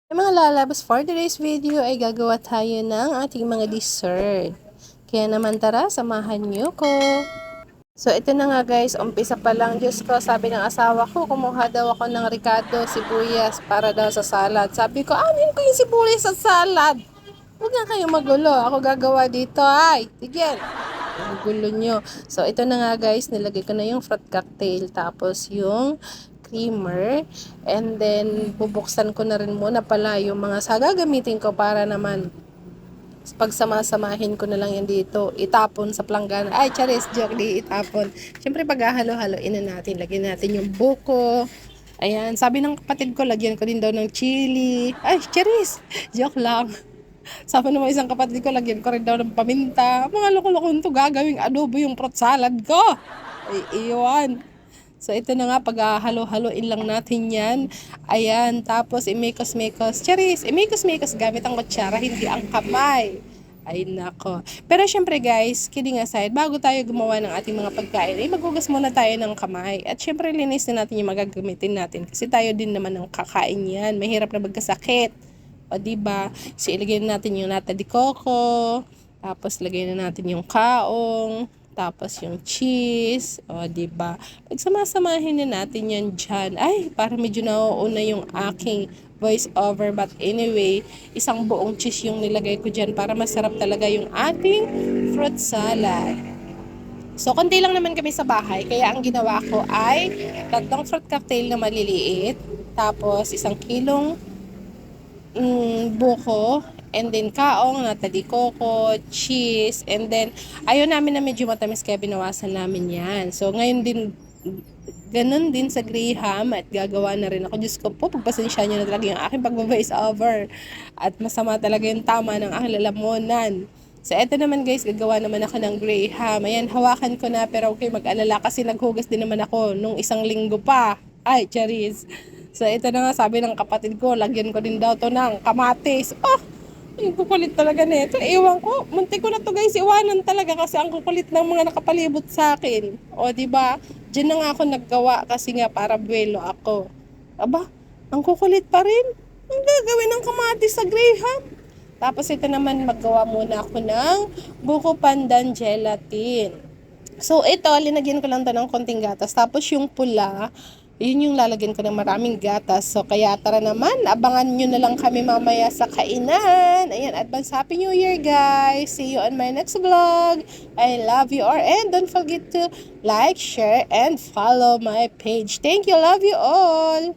Mga lalabas, for today's video ay gagawa tayo ng ating mga dessert. Kaya naman tara, samahan niyo ko. So ito na nga guys, umpisa pa lang. Diyos ko, sabi ng asawa ko, kumuha daw ako ng ricado, sibuyas para daw sa salad. Sabi ko, anin ko yung sibuyas sa salad? Huwag nga kayo magulo, ako gagawa dito ay. Tigil. Ang gulo nyo. So ito na nga guys, nilagay ko na yung fruit cocktail, tapos yung creamer, and then bubuksan ko na rin muna pala yung mga gagamitin ko para naman pagsama-samahin ko na lang yan dito, itapon sa planggana. Ay, charis, joke, di itapon. Siyempre, pag halo-haloin na natin, lagyan natin yung buko. Ayan, sabi ng kapatid ko, lagyan ko din daw ng chili. Ay, charis, joke lang. Sabi naman isang kapatid ko, lagyan ko rin daw ng paminta. Mga loko-lokon to, gagawing adobo yung fruit salad ko. Ay, iwan. So, ito na nga, pag-halo-haloin lang natin yan. Ayan, tapos imikos-mikos. Charis, imikos-mikos gamit ang kutsara, hindi ang kamay. Ay, nako. Pero syempre guys, kidding aside, bago tayo gumawa ng ating mga pagkain, ay maghugas muna tayo ng kamay. At syempre, linis na natin yung magagamitin natin. Kasi tayo din naman ang kakain yan. Mahirap na magkasakit. O, diba? So, ilagay na natin yung nata de coco. Tapos, lagay na natin yung kaong. Tapos yung cheese, o diba? Pagsamasamahin na natin yan dyan. Ay, para medyo nauuna yung aking voice over. But anyway, isang buong cheese yung nilagay ko dyan para masarap talaga yung ating fruit salad. So, konti lang naman kami sa bahay. Kaya ang ginawa ko ay 3 fruit cocktail na maliliit. Tapos, 1 kilong buko, and then kaong, nata de coco, cheese, and then ayaw namin na medyo matamis kaya binawasan namin yan. So ngayon din, ganun din sa Graham at gagawa na rin ako. Diyos ko po, pagpasensya nyo na talaga yung aking pag-voice over at masama talaga yung tama ng aking lalamunan. So eto naman guys, gagawa naman ako ng Graham. Ayan, hawakan ko na, pero okay, mag-alala kasi naghugas din naman ako nung 1 linggo pa. Ay, charis. So, ito na nga, sabi ng kapatid ko, lagyan ko din daw to ng kamatis. Oh, yung kukulit talaga nito. Ewan ko, muntik ko na to guys, iwanan talaga kasi ang kukulit ng mga nakapalibot sa akin. O, diba? Diyan na nga ako naggawa kasi nga para buwelo ako. Aba, ang kukulit pa rin. Ang gagawin ng kamatis sa Graham. Tapos ito naman, maggawa muna ako ng buko pandan gelatin. So, ito, linagyan ko lang to ng konting gatas. Tapos yung pula, yun yung lalagyan ko ng maraming gatas. So, kaya tara naman, abangan nyo na lang kami mamaya sa kainan. Ayan, advance Happy New Year, guys. See you on my next vlog. I love you all. And don't forget to like, share, and follow my page. Thank you. Love you all.